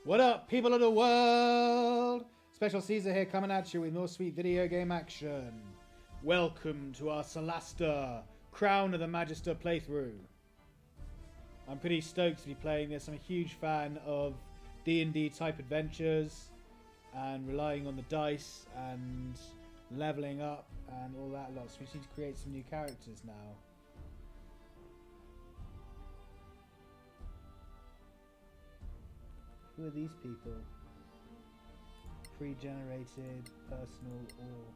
What up, people of the world? Special Caesar here, coming at you with more sweet video game action. Welcome to our Solasta, Crown of the Magister playthrough. I'm pretty stoked to be playing this. I'm a huge fan of D&D type adventures and relying on the dice and leveling up and all that lot. So we need to create some new characters now. Who are these people? Pre-generated, personal, or...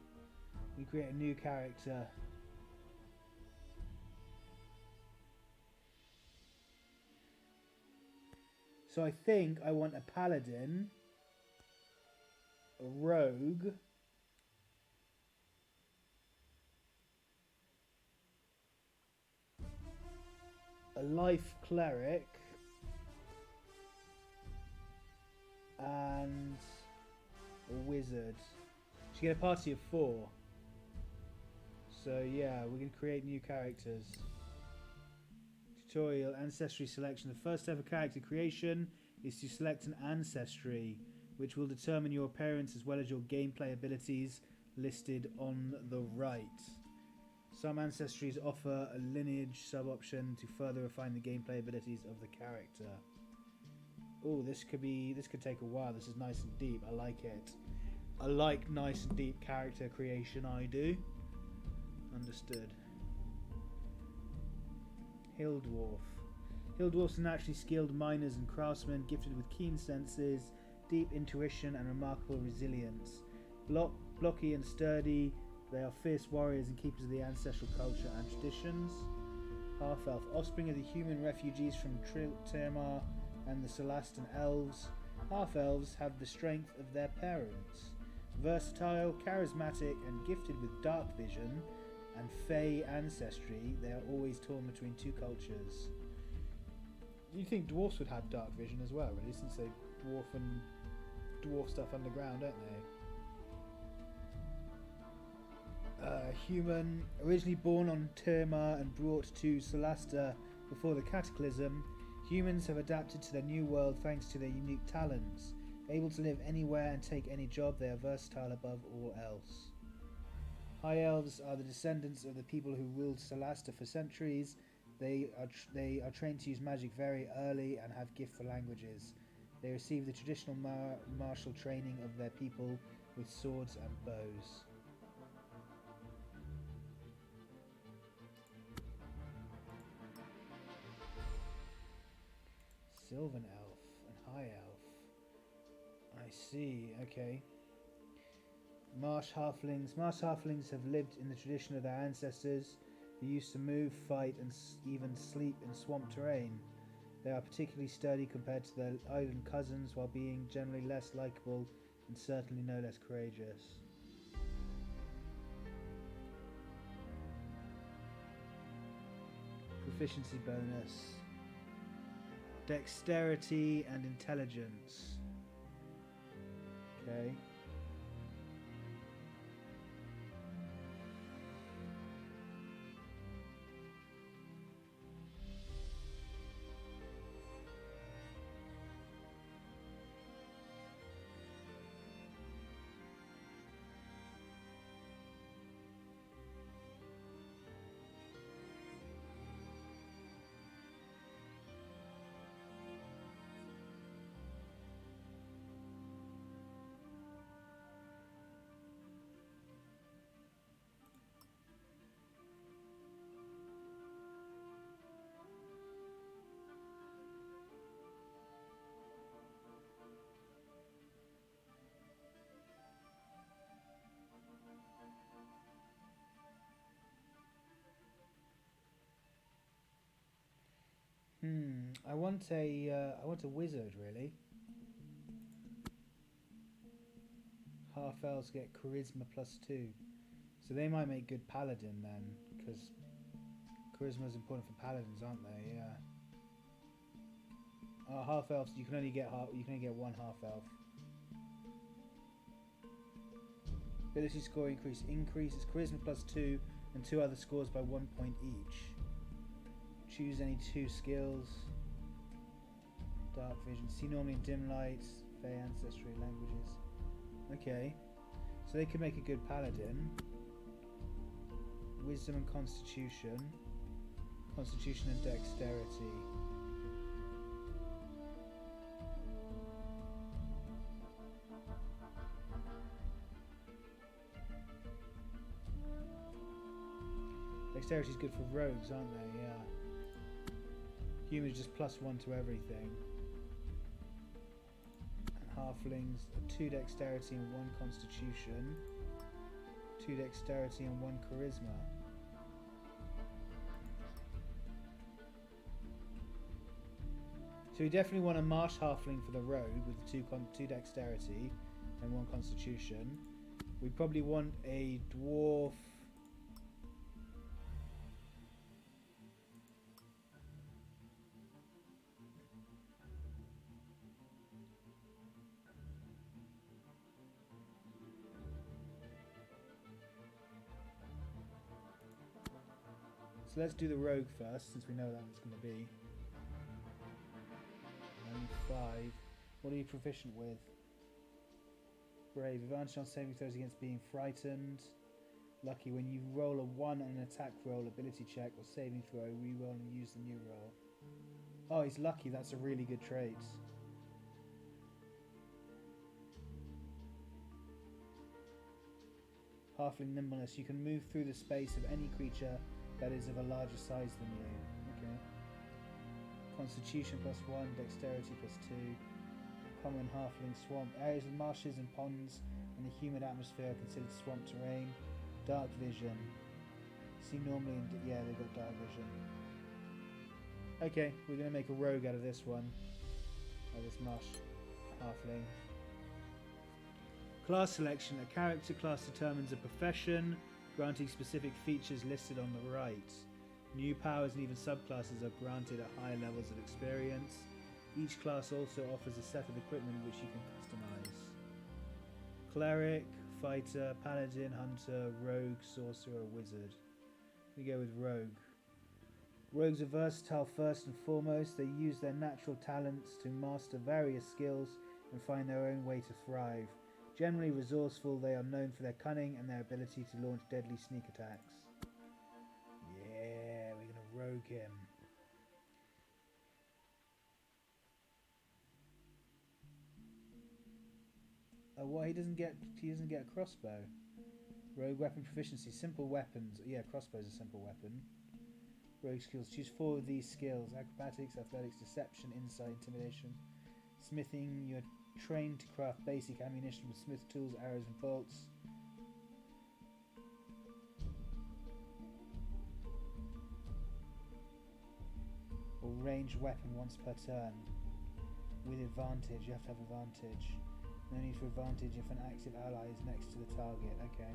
We create a new character. So I think I want a Paladin, a Rogue, a Life Cleric, and a Wizard. She get a party of 4. So yeah, we're going to create new characters. Tutorial, Ancestry selection. The first step of character creation is to select an Ancestry, which will determine your appearance as well as your gameplay abilities listed on the right. Some Ancestries offer a lineage sub-option to further refine the gameplay abilities of the character. Oh, this could take a while. This is nice and deep. I like it. I like nice and deep character creation, I do. Understood. Hill Dwarf. Hill Dwarfs are naturally skilled miners and craftsmen, gifted with keen senses, deep intuition and remarkable resilience. Blocky and sturdy, they are fierce warriors and keepers of the ancestral culture and traditions. Half-elf. Offspring of the human refugees from Tirmar and the Solastan elves. Half-elves have the strength of their parents. Versatile, charismatic and gifted with dark vision and Fey ancestry, they are always torn between two cultures. You'd think dwarfs would have dark vision as well, really, since they dwarf stuff underground, don't they? Human, originally born on Tirmar and brought to Solasta before the Cataclysm, humans have adapted to their new world thanks to their unique talents. Able to live anywhere and take any job, they are versatile above all else. High Elves are the descendants of the people who ruled Solasta for centuries. They are trained to use magic very early and have gift for languages. They receive the traditional martial training of their people with swords and bows. Sylvan Elf and High Elf. I see, okay. Marsh Halflings. Marsh Halflings have lived in the tradition of their ancestors, who used to move, fight and even sleep in swamp terrain. They are particularly sturdy compared to their island cousins, while being generally less likeable and certainly no less courageous. Proficiency bonus. Dexterity and intelligence. Okay. I want a wizard, really. Half elves get charisma +2, so they might make good paladin then, because charisma is important for paladins, aren't they? Yeah. Half elves, you can only get one half elf. Ability score increases charisma +2 and 2 other scores by 1 point each. Choose any 2 skills. dark vision. See normally in dim light, Fey ancestry languages. Okay, so they could make a good paladin. Wisdom and constitution. Constitution and dexterity. Dexterity is good for rogues, aren't they? Yeah. Humans just +1 to everything. And halflings are 2 dexterity and 1 constitution. 2 dexterity and 1 charisma. So we definitely want a Marsh Halfling for the rogue with 2 dexterity and 1 constitution. We probably want a dwarf. So let's do the rogue first, since we know that it's going to be. Only 5. What are you proficient with? Brave. Advantage on saving throws against being frightened. Lucky. When you roll a 1 on an attack roll, ability check, or saving throw, reroll and use the new roll. Oh, he's lucky. That's a really good trait. Halfling Nimbleness. You can move through the space of any creature that is of a larger size than you. Okay. Constitution +1, Dexterity +2. Common Halfling Swamp. Areas with marshes and ponds and the humid atmosphere are considered swamp terrain. Dark Vision. See normally in... yeah, they've got Dark Vision. Okay, we're going to make a rogue out of this one. Out of this Marsh Halfling. Class selection. A character class determines a profession, granting specific features listed on the right. New powers and even subclasses are granted at higher levels of experience. Each class also offers a set of equipment which you can customize. Cleric, Fighter, Paladin, Hunter, Rogue, Sorcerer, Wizard. We go with Rogue. Rogues are versatile first and foremost. They use their natural talents to master various skills and find their own way to thrive. Generally resourceful, they are known for their cunning and their ability to launch deadly sneak attacks. Yeah, we're gonna rogue him. Oh, what? He doesn't get a crossbow. Rogue weapon proficiency, simple weapons. Yeah, crossbow's a simple weapon. Rogue skills. Choose 4 of these skills: acrobatics, athletics, deception, insight, intimidation. Smithing. You're trained to craft basic ammunition with smith tools, arrows, and bolts. Or ranged weapon once per turn. With advantage. You have to have advantage. No need for advantage if an active ally is next to the target. Okay.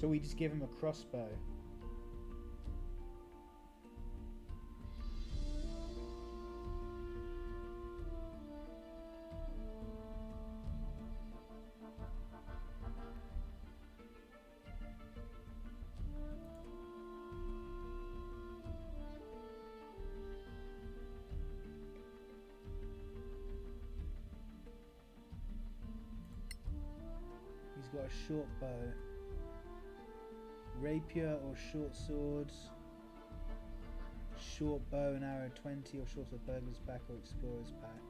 So we just give him a crossbow. He's got a short bow. Rapier or short swords. Short bow and arrow 20 or shorter burglar's pack or explorer's pack.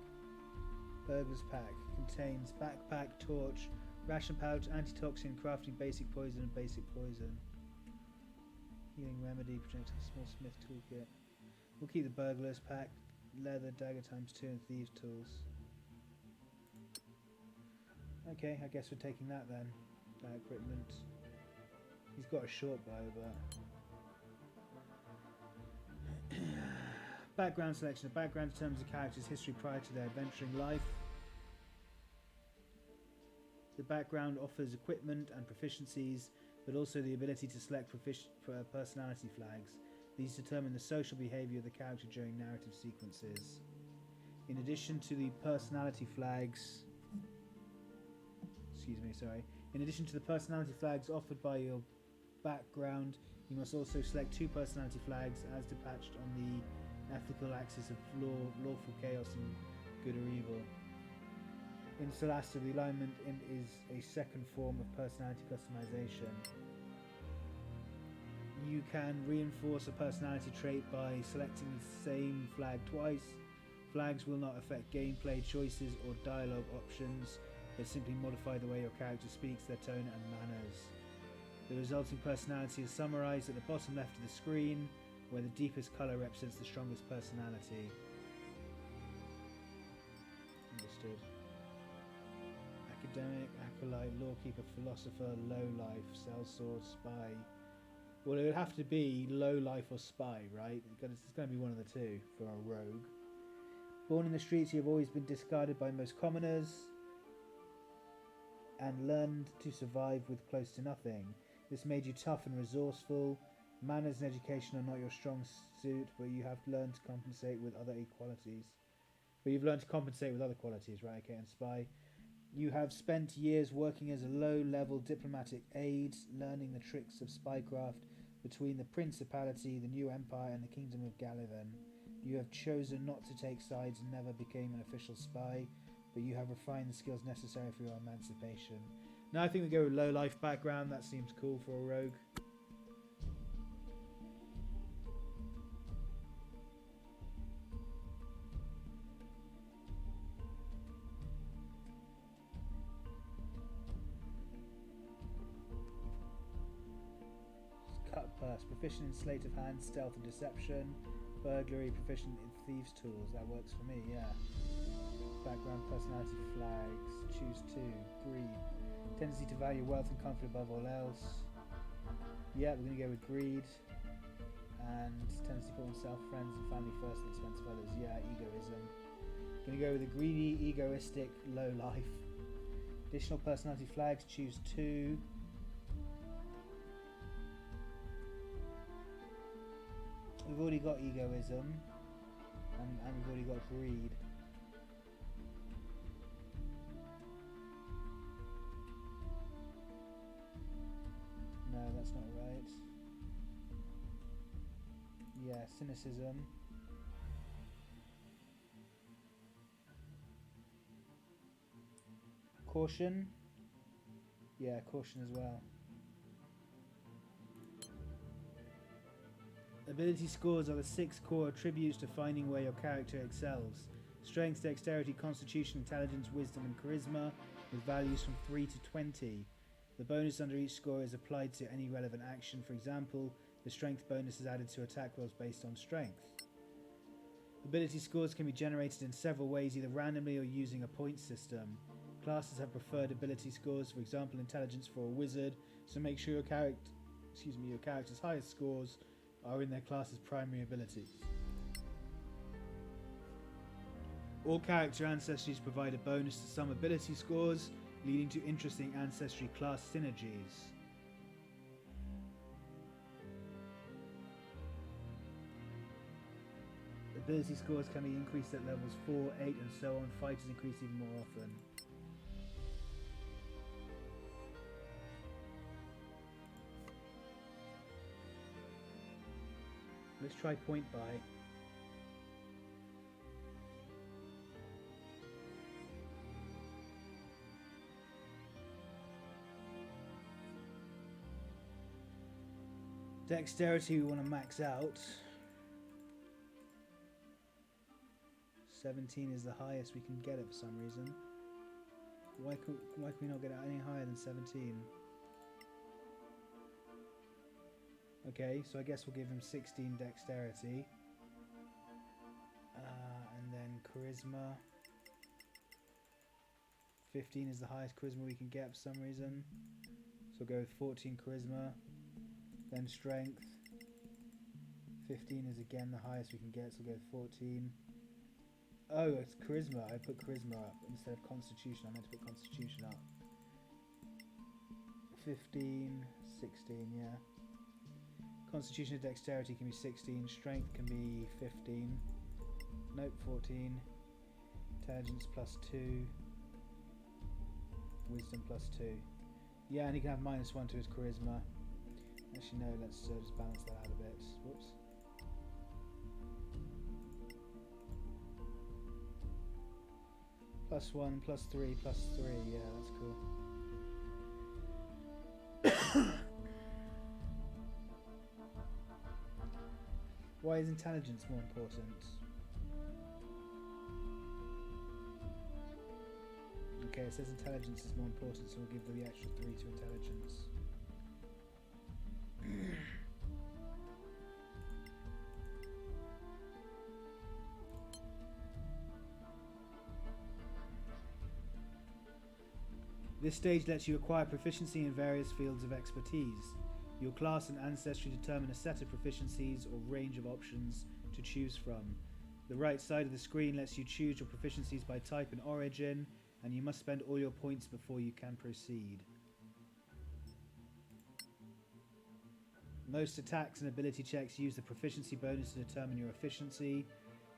Burglar's pack contains backpack, torch, ration pouch, antitoxin, crafting basic poison and basic poison. Healing remedy, projectile, small smith toolkit. We'll keep the burglar's pack, leather, dagger ×2 and thieves tools. Okay, I guess we're taking that then. That equipment. He's got a short bow, but... Background selection. The background determines the character's history prior to their adventuring life. The background offers equipment and proficiencies, but also the ability to select personality flags. These determine the social behaviour of the character during narrative sequences. In addition to the personality flags... In addition to the personality flags offered by your background, you must also select 2 personality flags as dispatched on the ethical axis of lawful chaos and good or evil. In Solasta, the alignment is a second form of personality customization. You can reinforce a personality trait by selecting the same flag twice. Flags will not affect gameplay choices or dialogue options, but simply modify the way your character speaks, their tone and manners. The resulting personality is summarised at the bottom left of the screen, where the deepest colour represents the strongest personality. Understood. Academic, acolyte, lawkeeper, philosopher, lowlife, sellsword, spy. Well, it would have to be lowlife or spy, right? It's going to be one of the two for a rogue. Born in the streets, you have always been discarded by most commoners and learned to survive with close to nothing. This made you tough and resourceful. Manners and education are not your strong suit, but you have learned to compensate with other qualities. But you've learned to compensate with other qualities, right? Okay, and spy. You have spent years working as a low-level diplomatic aide, learning the tricks of spycraft between the Principality, the New Empire, and the Kingdom of Galavan. You have chosen not to take sides and never became an official spy, but you have refined the skills necessary for your emancipation. Now I think we go with low-life background. That seems cool for a rogue. Cut purse, proficient in sleight of hand, stealth and deception. Burglary, proficient in thieves' tools. That works for me, yeah. Background, personality, flags. Choose two. Greed. Tendency to value wealth and comfort above all else. Yeah, we're going to go with greed. And tendency to put oneself, friends and family first at the expense of others. Yeah, egoism. Going to go with a greedy, egoistic, low life. Additional personality flags. Choose two. We've already got egoism, and we've already got greed. No, that's not right. Yeah, cynicism. Caution. Yeah, caution as well. Ability scores are the 6 core attributes defining where your character excels. Strength, dexterity, constitution, intelligence, wisdom and charisma, with values from 3 to 20. The bonus under each score is applied to any relevant action. For example, the strength bonus is added to attack rolls based on strength. Ability scores can be generated in several ways, either randomly or using a point system. Classes have preferred ability scores, for example intelligence for a wizard, so make sure your character's highest scores are in their class's primary abilities. All character ancestries provide a bonus to some ability scores, leading to interesting ancestry class synergies. Ability scores can be increased at levels 4, 8 and so on. Fighters increase even more often. Let's try point buy. Dexterity we want to max out. 17 is the highest we can get it for some reason. Why can we not get it any higher than 17? Okay, so I guess we'll give him 16 dexterity. And then charisma. 15 is the highest charisma we can get for some reason. So we'll go with 14 charisma. Then strength. 15 is again the highest we can get, so we'll go with 14. Oh, it's charisma. I put charisma up instead of constitution. I meant to put constitution up. 15, 16, yeah. Constitution and dexterity can be 16. Strength can be 15. Nope, 14. Intelligence plus 2. Wisdom plus 2. Yeah, and he can have -1 to his charisma. Actually, no, let's just balance that out a bit. Whoops. +1, +3, +3. Yeah, that's cool. Why is intelligence more important? Okay, it says intelligence is more important, so we'll give the extra 3 to intelligence. This stage lets you acquire proficiency in various fields of expertise. Your class and ancestry determine a set of proficiencies or range of options to choose from. The right side of the screen lets you choose your proficiencies by type and origin, and you must spend all your points before you can proceed. Most attacks and ability checks use the proficiency bonus to determine your efficiency.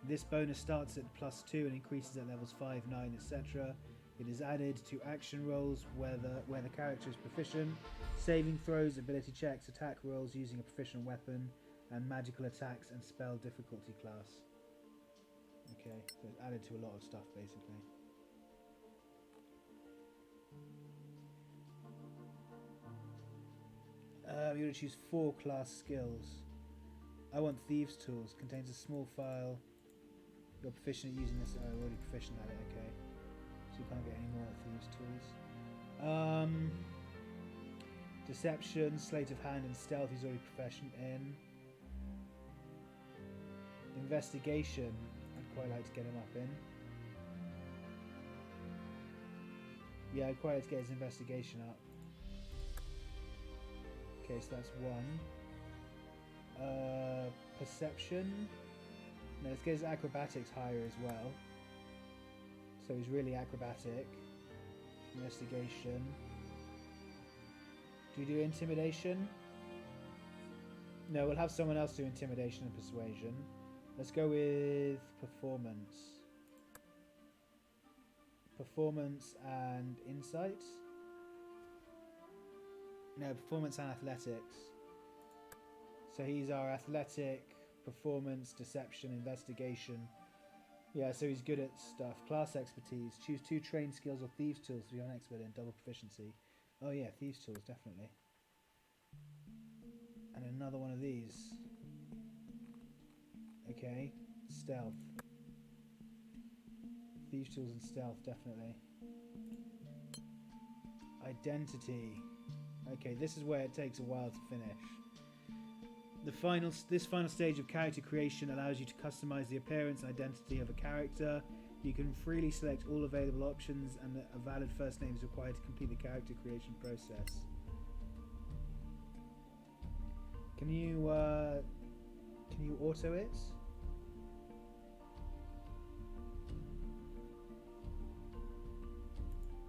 This bonus starts at +2 and increases at levels 5, 9, etc. It is added to action rolls where the character is proficient, saving throws, ability checks, attack rolls using a proficient weapon, and magical attacks and spell difficulty class. Okay, so it's added to a lot of stuff basically. You're going to choose 4 class skills. I want Thieves' Tools. Contains a small file. You're proficient at using this. Oh, I'm already proficient at it, okay. So you can't get any more Thieves' Tools. Deception, Sleight of Hand, and Stealth he's already proficient in. Investigation, I'd quite like to get him up in. Yeah, I'd quite like to get his investigation up. Okay, so that's 1. Perception. No, let's get his acrobatics higher as well. So he's really acrobatic. Investigation. Do you do intimidation? No, we'll have someone else do intimidation and persuasion. Let's go with performance. Performance and insight. No, performance and athletics. So he's our athletic, performance, deception, investigation. Yeah, so he's good at stuff. Class expertise. Choose 2 trained skills or Thieves' Tools to become an expert in. Double proficiency. Oh yeah, Thieves' Tools, definitely. And another one of these. Okay. Stealth. Thieves' Tools and Stealth, definitely. Identity. Okay, this is where it takes a while to finish. This final stage of character creation allows you to customize the appearance and identity of a character. You can freely select all available options, and a valid first name is required to complete the character creation process. Can you auto it?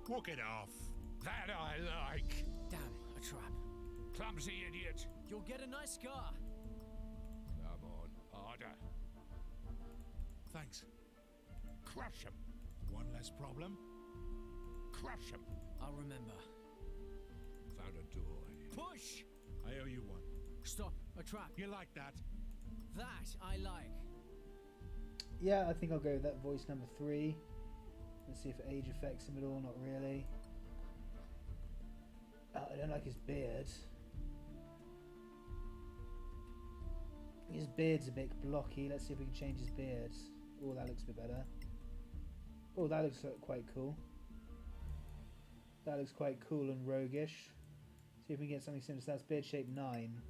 Walk it off. That I like. Damn, a trap. Clumsy idiot. You'll get a nice scar. Come on, harder. Thanks. Crush him. One less problem. Crush him. I'll remember. Found a toy. Push! I owe you one. Stop, a trap. You like that? That I like. Yeah, I think I'll go with that voice number 3. Let's see if age affects him at all. Not really. I don't like his beard. His beard's a bit blocky. Let's see if we can change his beard. Oh, that looks a bit better. Oh, that looks quite cool. That looks quite cool and roguish. See if we can get something similar. So that's beard shape 9.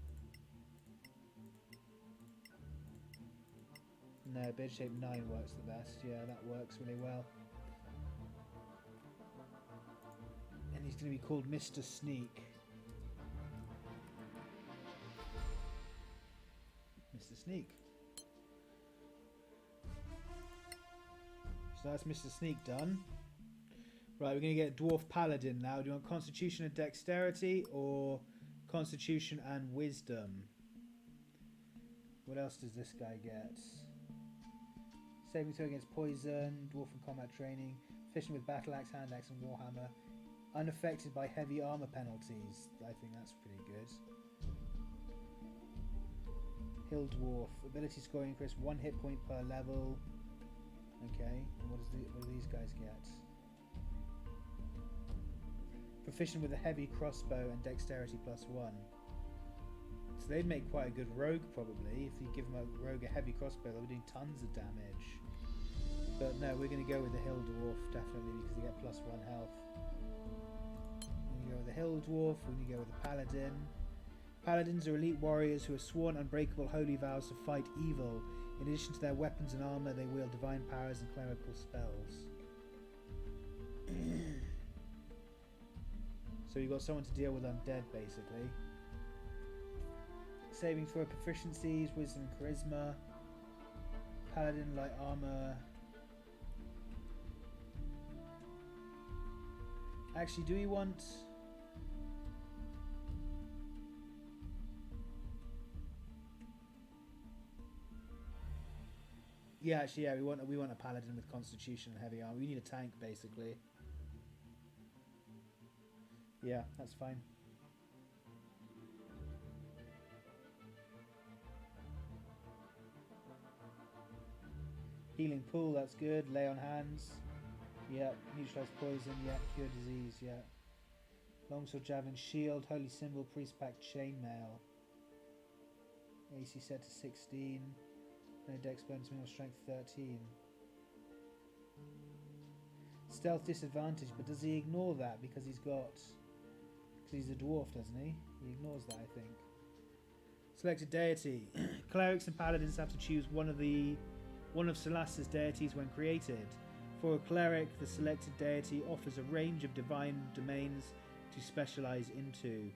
No, beard shape 9 works the best. Yeah, that works really well. And he's going to be called Mr. Sneak. Mr. Sneak. So that's Mr. Sneak done. Right, we're going to get Dwarf Paladin now. Do you want Constitution and Dexterity or Constitution and Wisdom? What else does this guy get? Saving throw against poison, Dwarf and combat training, fishing with battle axe, hand axe, and warhammer. Unaffected by heavy armor penalties. I think that's pretty good. Hill Dwarf. Ability scoring increase 1 hit point per level. Okay. And what do these guys get? Proficient with a heavy crossbow and dexterity +1. So they'd make quite a good rogue probably. If you give them a rogue a heavy crossbow, they'll be doing tons of damage. But no, we're going to go with the hill dwarf definitely because they get +1 health. We're going to go with the hill dwarf. We're going to go with the paladin. Paladins are elite warriors who have sworn unbreakable holy vows to fight evil. In addition to their weapons and armor, they wield divine powers and clerical spells. So you've got someone to deal with undead, basically. Saving throw proficiencies, wisdom and charisma. Paladin, light armor. Actually, do we want... Yeah, actually, yeah, we want a paladin with constitution and heavy armor. We need a tank, basically. Yeah, that's fine. Healing pool, that's good. Lay on hands. Yeah. Neutralize poison. Yeah. Cure disease. Yeah. Longsword, javelin, shield, holy symbol, priest pack, chainmail. AC set to 16. No dex bonus, minimum strength 13. Stealth disadvantage, but does he ignore that because he's got... Because he's a dwarf, doesn't he? He ignores that, I think. Selected deity. Clerics and paladins have to choose one of Solasta's deities when created. For a cleric, the selected deity offers a range of divine domains to specialize into.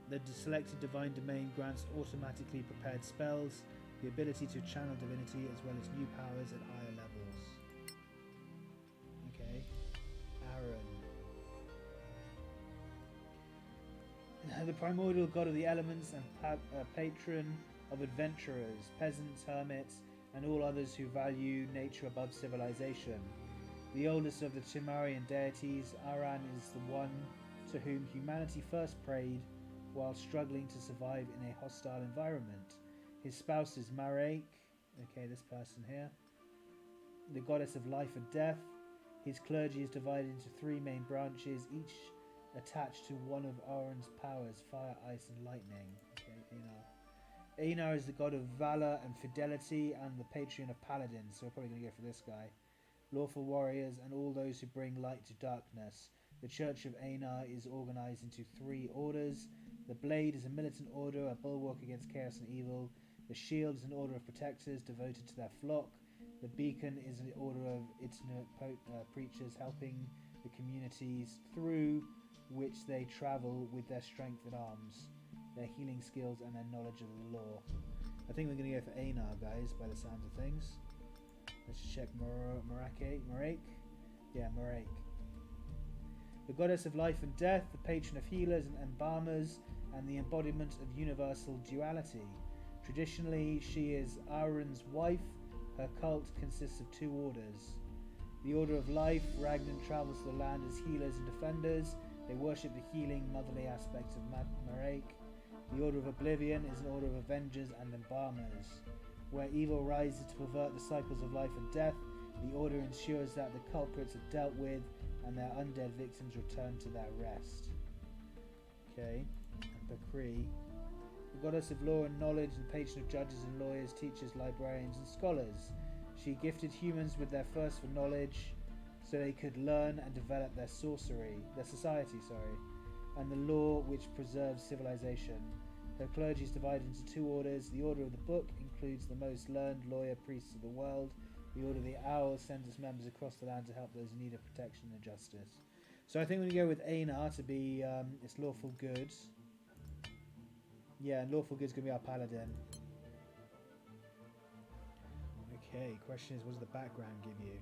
The selected divine domain grants automatically prepared spells, the ability to channel divinity, as well as new powers at higher levels. Okay. Aaron. The primordial god of the elements and patron of adventurers, peasants, hermits, and all others who value nature above civilization. The oldest of the Timarian deities, Aran is the one to whom humanity first prayed while struggling to survive in a hostile environment. His spouse is Maraik, okay, this person here, the goddess of life and death. His clergy is divided into 3 main branches, each attached to one of Aran's powers, fire, ice and lightning. Okay, Einar. Einar is the god of valor and fidelity and the patron of paladins, so we're probably going to go for this guy. Lawful warriors and all those who bring light to darkness. The Church of Einar is organized into 3 orders. The Blade is a militant order, a bulwark against chaos and evil. The Shield is an order of protectors devoted to their flock. The Beacon is an order of itinerant preachers helping the communities through which they travel with their strength in arms, their healing skills and their knowledge of the law. I think we're going to go for Einar, guys, by the sounds of things. Let's check Maraik. Yeah, Maraik. The goddess of life and death, the patron of healers and embalmers, and the embodiment of universal duality. Traditionally, she is Aaron's wife. Her cult consists of 2 orders. The Order of Life, Ragnar travels to the land as healers and defenders. They worship the healing, motherly aspects of Maraik. The Order of Oblivion is an order of avengers and embalmers. Where evil rises to pervert the cycles of life and death, the order ensures that the culprits are dealt with and their undead victims return to their rest. Okay, and Bakri, the goddess of law and knowledge, the patron of judges and lawyers, teachers, librarians and scholars. She gifted humans with their thirst for knowledge so they could learn and develop their society, and the law which preserves civilization. Her clergy is divided into 2 orders. The Order of the Book includes the most learned lawyer priests of the world. The Order of the Owl sends its members across the land to help those in need of protection and justice. So I think we're going to go with Einar to be its lawful good. Yeah, and lawful good is going to be our paladin. Okay, question is, what does the background give you?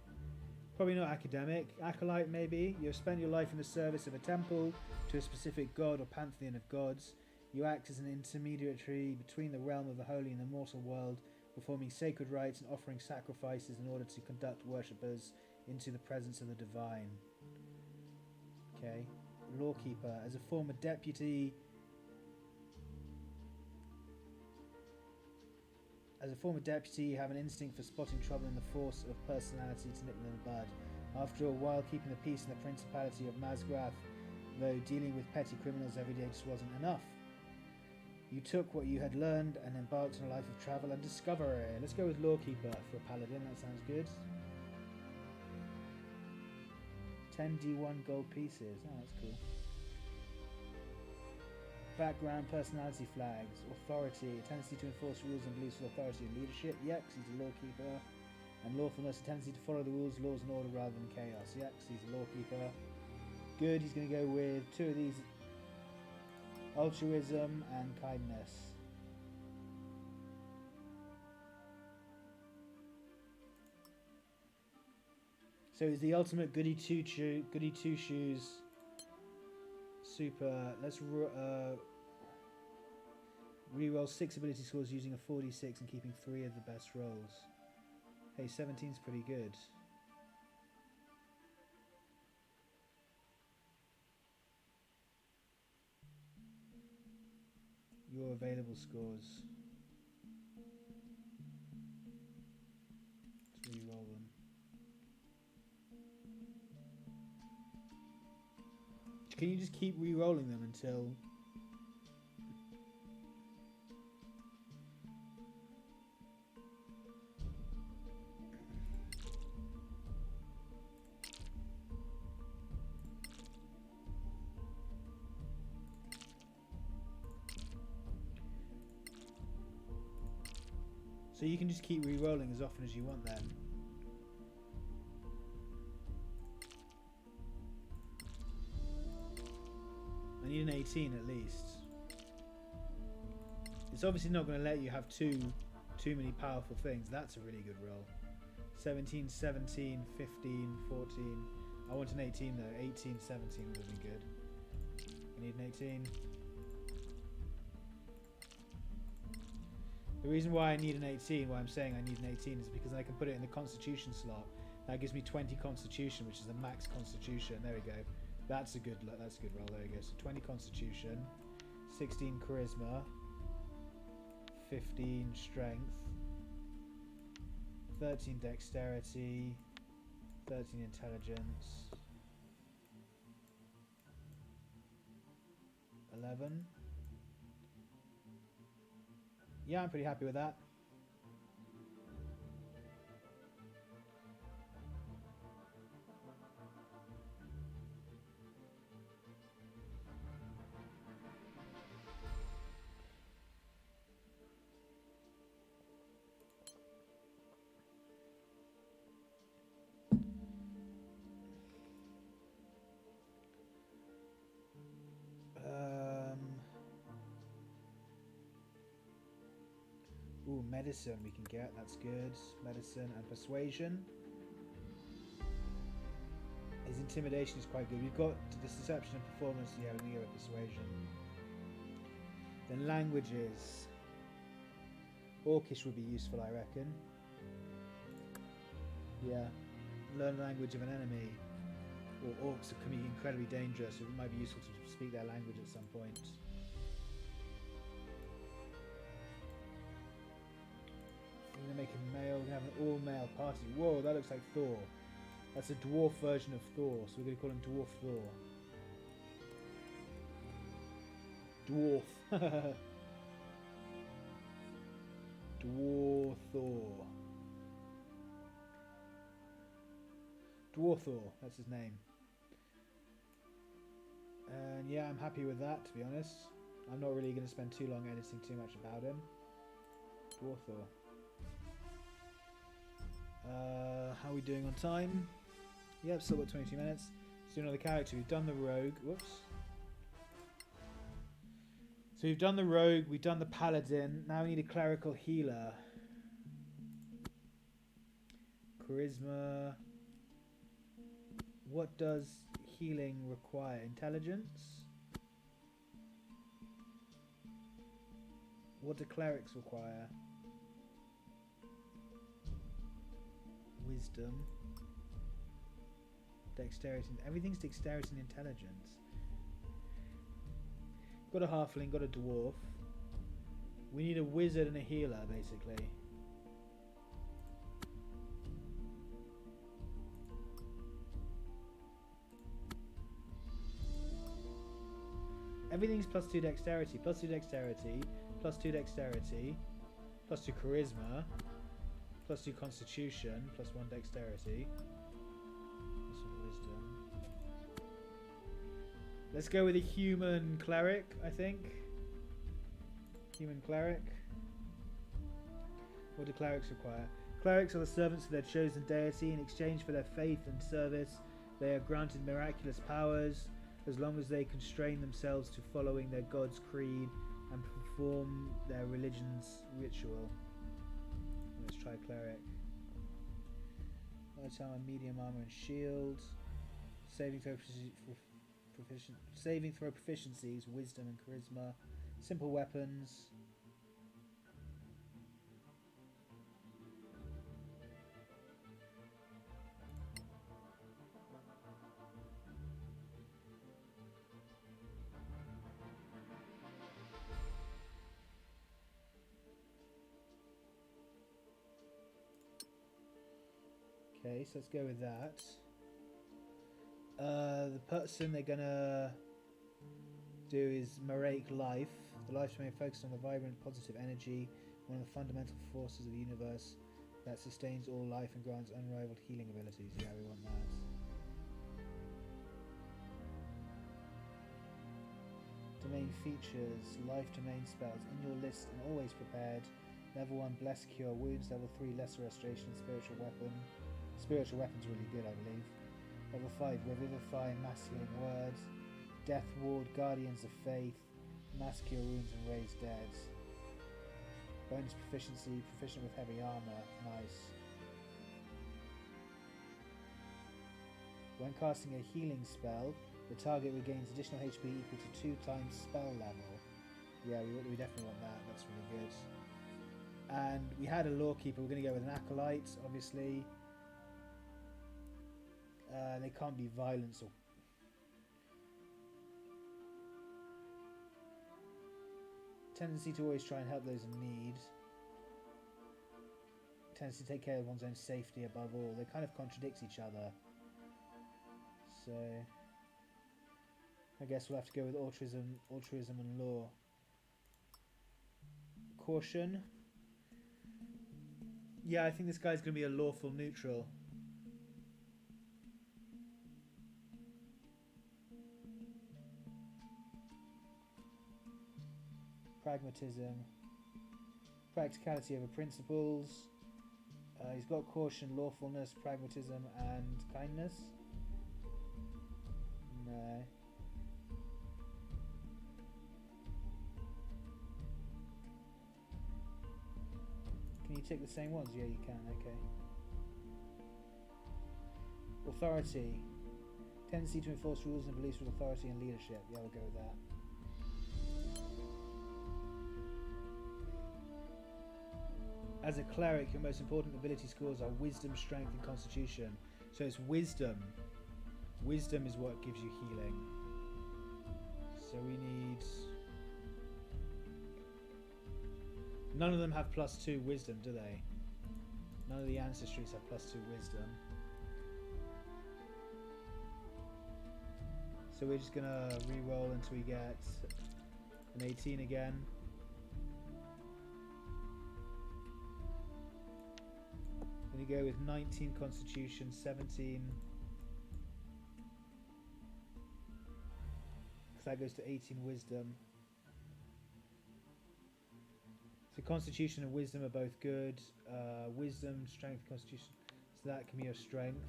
Probably not academic. Acolyte, maybe. You have spent your life in the service of a temple to a specific god or pantheon of gods. You act as an intermediary between the realm of the holy and the mortal world, performing sacred rites and offering sacrifices in order to conduct worshippers into the presence of the divine. Okay. Lawkeeper. As a former deputy... you have an instinct for spotting trouble in the force of personality to nip them in the bud. After a while, keeping the peace in the principality of Mazgrath, though dealing with petty criminals every day just wasn't enough. You took what you had learned and embarked on a life of travel and discovery. Let's go with Lawkeeper for a Paladin, that sounds good. 10 D1 gold pieces, oh that's cool. Background, personality flags, authority, a tendency to enforce rules and beliefs with authority and leadership, yeah, 'cause he's a Lawkeeper. And lawfulness, a tendency to follow the rules, laws and order rather than chaos, yeah, 'cause he's a Lawkeeper. Good, he's going to go with 2 of these. Altruism and kindness. So he's the ultimate goody two shoes. Super. Let's re-roll 6 ability scores using a 46 and keeping 3 of the best rolls. Hey, 17's pretty good. Your available scores. Let's re-roll them. Can you just keep re-rolling them until... So you can just keep re-rolling as often as you want then. I need an 18 at least. It's obviously not going to let you have too many powerful things. That's a really good roll. 17, 17, 15, 14. I want an 18 though. 18, 17 would have been good. I need an 18. The reason why I need an 18, why I'm saying I need an 18, is because I can put it in the Constitution slot. That gives me 20 Constitution, which is the max Constitution. There we go. That's a good roll. There we go. So 20 Constitution, 16 Charisma, 15 Strength, 13 Dexterity, 13 Intelligence, 11. Yeah, I'm pretty happy with that. Ooh, medicine we can get, that's good. Medicine and persuasion. His intimidation is quite good. We've got this deception and performance, yeah, we can go with persuasion. Then languages. Orcish would be useful, I reckon. Yeah. Learn the language of an enemy. Or orcs can be incredibly dangerous, so it might be useful to speak their language at some point. We're going to make a male, we're going to have an all-male party. Whoa, that looks like Thor. That's a dwarf version of Thor, so we're going to call him Dwarf Thor. Dwarf. Dwarf Thor. Dwarf Thor, that's his name. And yeah, I'm happy with that, to be honest. I'm not really going to spend too long editing too much about him. Dwarf Thor. How are we doing on time? Yep, still got 22 minutes. Let's do another character. We've done the rogue. Whoops. So we've done the rogue, we've done the paladin. Now we need a clerical healer. Charisma. What does healing require? Intelligence? What do clerics require? Wisdom, dexterity, everything's dexterity and intelligence. Got a halfling, got a dwarf. We need a wizard and a healer, basically. Everything's +2 dexterity, +2 dexterity, +2 dexterity, +2 charisma, +2 constitution, +1 dexterity, +1 wisdom. Let's go with a human cleric, I think. Human cleric. What do clerics require? Clerics are the servants of their chosen deity. In exchange for their faith and service, they are granted miraculous powers as long as they constrain themselves to following their god's creed and perform their religion's ritual. Let's try cleric. Light armor, medium armor, and shield. Saving throw proficiencies, wisdom and charisma. Simple weapons. Okay, so let's go with that. The person they're gonna do is Moraic Life. The life remain focused on the vibrant, positive energy, one of the fundamental forces of the universe that sustains all life and grants unrivaled healing abilities. Yeah, we want that. Domain features, life domain spells in your list and always prepared. Level 1 Bless Cure Wounds, level 3 Lesser Restoration, Spiritual Weapon. Spiritual Weapon's really good, I believe. Level 5 Revivify, Mass Healing Word. Death Ward, Guardians of Faith. Mass Cure Wounds and Raise Dead. Bonus proficiency, proficient with heavy armor. Nice. When casting a healing spell, the target regains additional HP equal to 2 times spell level. Yeah, we definitely want that. That's really good. And we had a Lawkeeper. We're going to go with an Acolyte, obviously. They can't be violence or... Tendency to always try and help those in need. Tendency to take care of one's own safety above all. They kind of contradict each other. So... I guess we'll have to go with altruism and law. Caution. Yeah, I think this guy's going to be a lawful neutral. Pragmatism. Practicality over principles. He's got caution, lawfulness, pragmatism, and kindness. No. Can you take the same ones? Yeah, you can. Okay. Authority. Tendency to enforce rules and beliefs with authority and leadership. Yeah, we'll go with that. As a cleric, your most important ability scores are wisdom, strength, and constitution. So it's wisdom. Wisdom is what gives you healing. So we need... None of them have +2 wisdom, do they? None of the ancestries have +2 wisdom. So we're just gonna re-roll until we get an 18 again. Gonna go with 19 constitution, 17. Because that goes to 18 wisdom. So constitution and wisdom are both good. Wisdom, strength, constitution. So that can be your strength.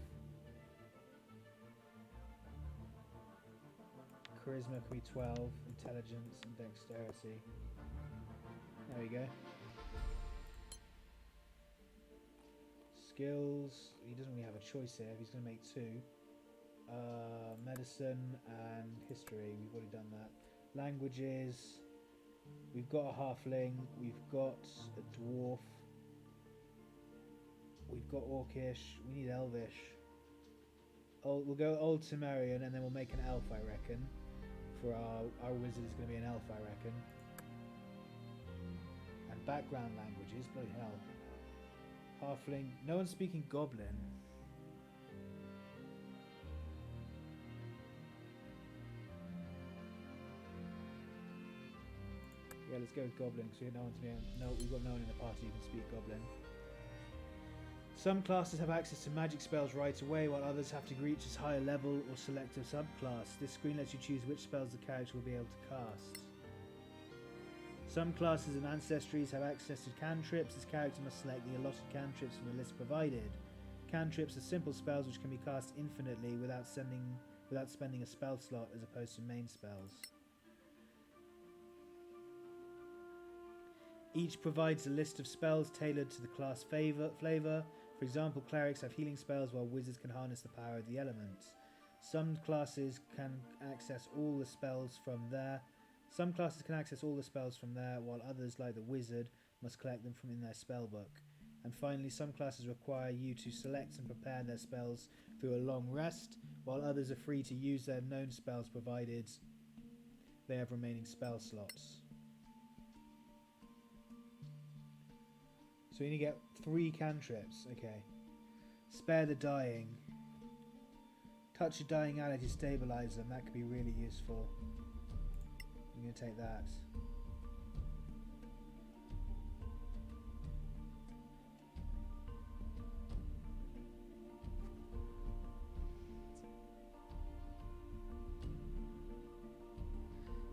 Charisma can be 12. Intelligence and dexterity. There we go. Skills. He doesn't really have a choice here. He's going to make 2. Medicine and history. We've already done that. Languages. We've got a halfling, we've got a dwarf, we've got orcish, we need elvish. We'll go old Sumerian and then we'll make an elf, I reckon. For our wizard is going to be an elf, I reckon. And background languages, bloody hell. Halfling, no one's speaking goblin. Yeah, let's go with Goblin because we've got no one in the party who can speak Goblin. Some classes have access to magic spells right away, while others have to reach a higher level or select a subclass. This screen lets you choose which spells the character will be able to cast. Some classes and ancestries have access to cantrips. This character must select the allotted cantrips from the list provided. Cantrips are simple spells which can be cast infinitely without spending a spell slot as opposed to main spells. Each provides a list of spells tailored to the class flavour. For example, clerics have healing spells while wizards can harness the power of the elements. Some classes can access all the spells from there. While others, like the wizard, must collect them from in their spellbook. And finally, some classes require you to select and prepare their spells through a long rest, while others are free to use their known spells provided they have remaining spell slots. So we need to get 3 cantrips. Okay. Spare the dying. Touch a dying ally to stabilise them. That could be really useful. I'm going to take that.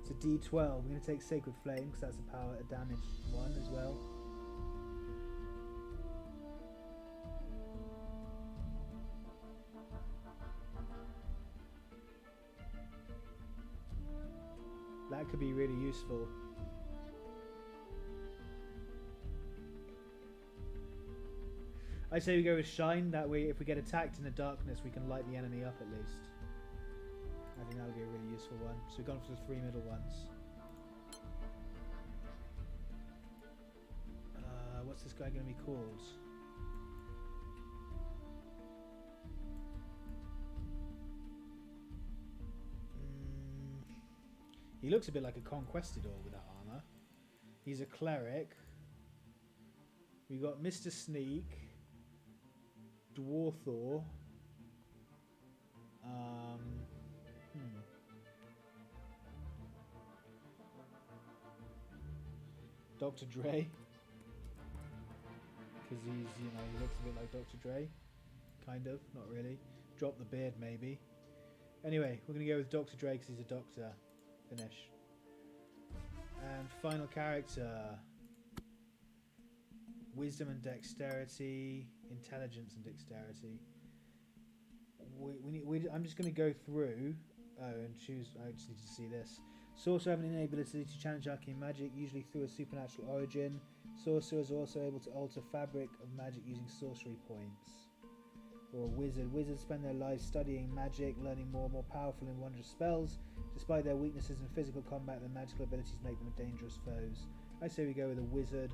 It's a D12. We're going to take Sacred Flame because that's a damage one as well. That could be really useful. I say we go with Shine, that way if we get attacked in the darkness we can light the enemy up at least. I think that would be a really useful one. So we've gone for the 3 middle ones. What's this guy going to be called? He looks a bit like a conquistador with that armor. He's a cleric. We got Mr. Sneak, Dwarthor. Dr. Dre. Because he's, he looks a bit like Dr. Dre. Kind of, not really. Drop the beard, maybe. Anyway, we're going to go with Dr. Dre because he's a doctor. Finish. And final character. Wisdom and dexterity. Intelligence and dexterity. I'm just going to go through. And choose. I just need to see this. Sorcerer have an innate ability to challenge arcane magic, usually through a supernatural origin. Sorcerers are also able to alter fabric of magic using sorcery points. Or a wizard. Wizards spend their lives studying magic, learning more and more powerful and wondrous spells. Despite their weaknesses in physical combat, their magical abilities make them dangerous foes. I say we go with a wizard.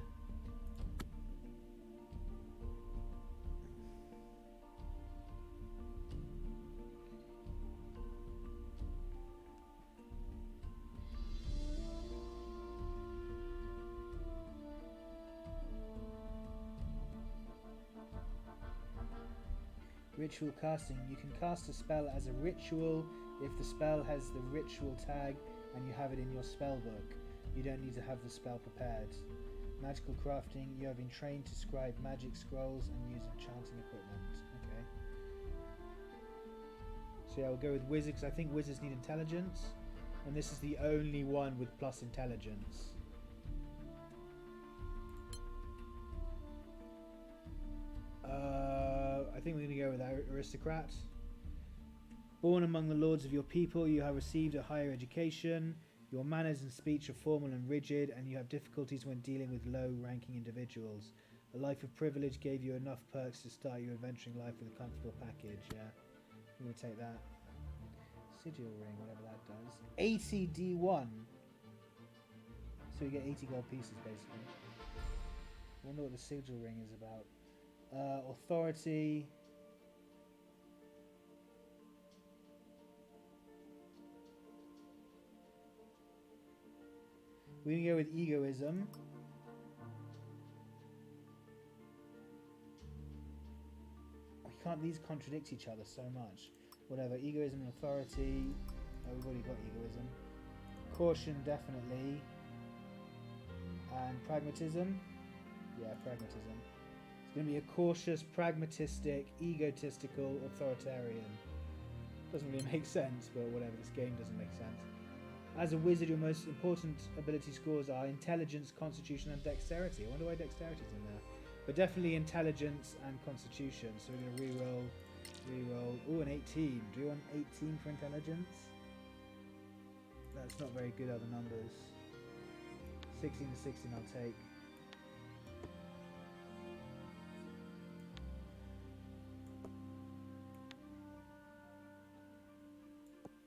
Ritual casting. You can cast a spell as a ritual if the spell has the ritual tag and you have it in your spellbook. You don't need to have the spell prepared. Magical crafting. You have been trained to scribe magic scrolls and use enchanting equipment. Okay. So yeah, we'll go with wizard because I think wizards need intelligence. And this is the only one with plus intelligence. I think we're going to go with aristocrat. Born among the lords of your people, you have received a higher education. Your manners and speech are formal and rigid, and you have difficulties when dealing with low-ranking individuals. A life of privilege gave you enough perks to start your adventuring life with a comfortable package. Yeah, I'm going to take that. Sigil ring, whatever that does. 80 D1. So you get 80 gold pieces, basically. I wonder what the sigil ring is about. Authority. We can go with egoism. These contradict each other so much. Whatever, egoism and authority. Oh, we've already got egoism. Caution, definitely. And pragmatism. Yeah, pragmatism. It's going to be a cautious, pragmatistic, egotistical, authoritarian. Doesn't really make sense, but whatever, this game doesn't make sense. As a wizard, your most important ability scores are intelligence, constitution, and dexterity. I wonder why dexterity's in there. But definitely intelligence and constitution. So we're going to reroll. Ooh, an 18. Do you want 18 for intelligence? That's not very good other numbers. 16 to 16 I'll take.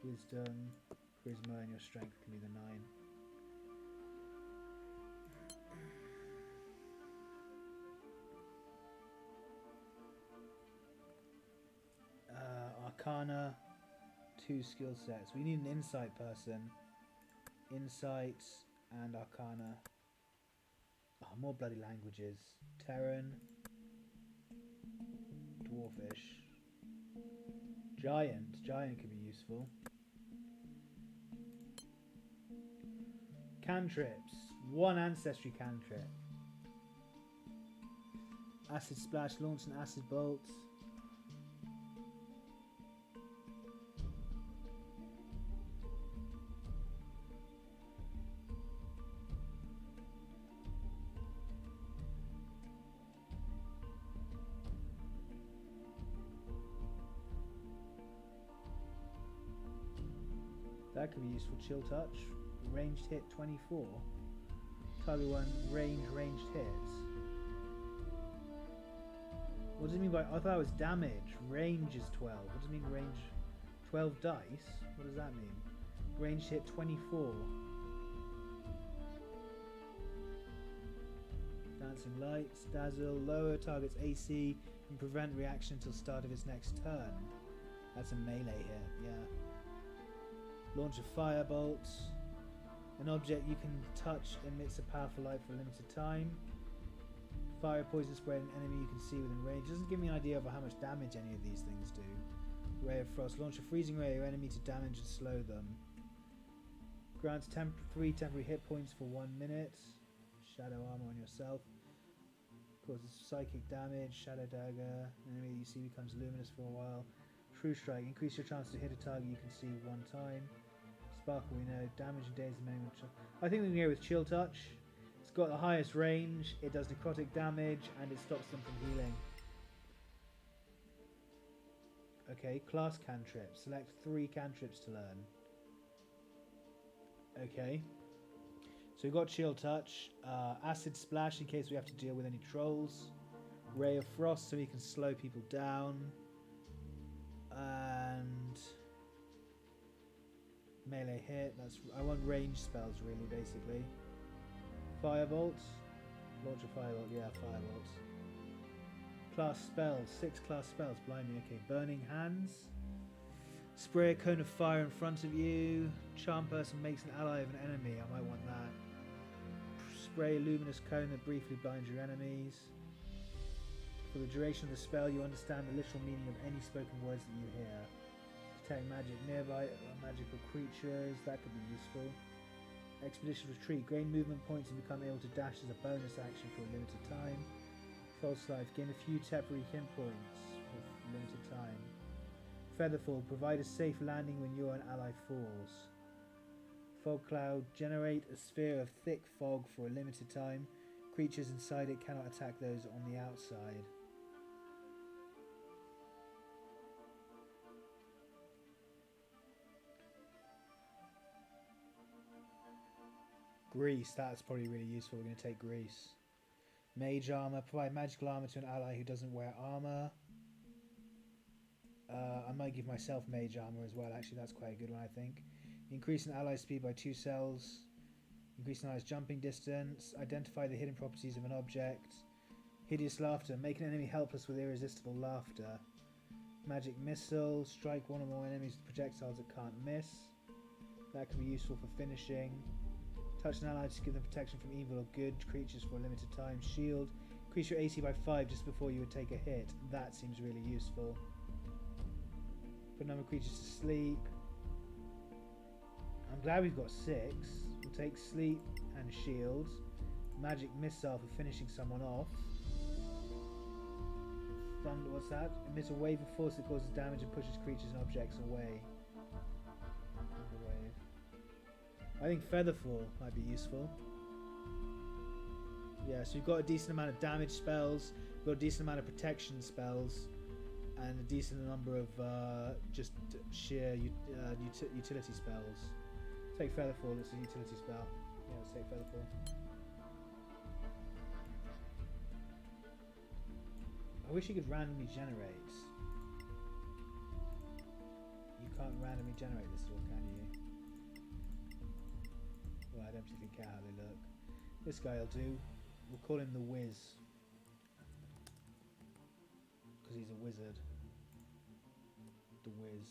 Wisdom, charisma, and your strength can be the 9. Arcana, 2 skill sets. We need an insight person. Insight and Arcana. Oh, more bloody languages. Terran. Dwarfish. Giant. Giant could be useful. Cantrips. 1 Ancestry cantrip. Acid Splash. Launch an Acid Bolt. That could be useful. Chill Touch. Ranged hit 24. Target 1 ranged hits. What does it mean by... I thought it was damage. Range is 12. What does it mean range? 12 dice? What does that mean? Ranged hit 24. Dancing Lights. Dazzle. Lower target's AC and prevent reaction until start of its next turn. That's a melee hit, yeah. Launch a Firebolt. An object you can touch emits a powerful light for a limited time. Fire poison spray an enemy you can see within range. Doesn't give me an idea of how much damage any of these things do. Ray of Frost. Launch a freezing ray at your enemy to damage and slow them. Grants 3 temporary hit points for 1 minute. Shadow armor on yourself. Causes psychic damage. Shadow dagger. An enemy that you see becomes luminous for a while. True Strike. Increase your chance to hit a target you can see 1 time. Sparkle, we know. Damage and days of many. I think we can go with Chill Touch. It's got the highest range. It does necrotic damage and it stops them from healing. Okay, class cantrip. Select 3 cantrips to learn. Okay. So we've got Chill Touch. Acid Splash in case we have to deal with any trolls. Ray of Frost so we can slow people down. And melee hit. I want range spells really, basically. Firebolt. Launch a Firebolt. Yeah, Firebolt. Class spells. 6 class spells. Blimey. Okay. Burning Hands. Spray a cone of fire in front of you. Charm person makes an ally of an enemy. I might want that. Spray a luminous cone that briefly blinds your enemies. For the duration of the spell, you understand the literal meaning of any spoken words that you hear. Detect magic nearby or magical creatures. That could be useful. Expedition Retreat. Gain movement points and become able to dash as a bonus action for a limited time. False Life. Gain a few temporary hit points for a limited time. Featherfall. Provide a safe landing when you or an ally falls. Fog Cloud. Generate a sphere of thick fog for a limited time. Creatures inside it cannot attack those on the outside. Grease, that's probably really useful. We're going to take Grease. Mage Armor, provide magical armor to an ally who doesn't wear armor. I might give myself Mage Armor as well, actually that's quite a good one I think. Increase an ally's speed by 2 cells. Increase an ally's jumping distance. Identify the hidden properties of an object. Hideous Laughter, make an enemy helpless with irresistible laughter. Magic Missile, strike one or more enemies with projectiles that can't miss. That could be useful for finishing. Touch an ally to give them protection from evil or good creatures for a limited time. Shield. Increase your AC by 5 just before you would take a hit. That seems really useful. Put a number of creatures to sleep. I'm glad we've got 6. We'll take Sleep and Shield. Magic missile for finishing someone off. Thunder, what's that? Emits a wave of force that causes damage and pushes creatures and objects away. Thunder wave. I think Featherfall might be useful. Yeah, so you've got a decent amount of damage spells, you've got a decent amount of protection spells, and a decent number of just sheer utility spells. Take Featherfall, it's a utility spell. Yeah, let's take Featherfall. I wish you could randomly generate. You can't randomly generate this at all, can you? Well, I don't particularly care how they look. This guy will do. We'll call him the Wiz. Because he's a wizard. The Wiz.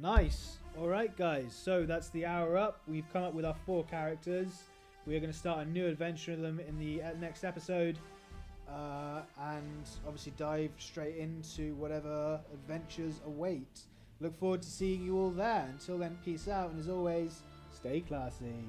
Nice! Alright guys, so that's the hour up. We've come up with our 4 characters. We are going to start a new adventure with them in the next episode. And obviously dive straight into whatever adventures await. Look forward to seeing you all there. Until then, peace out. And as always, stay classy.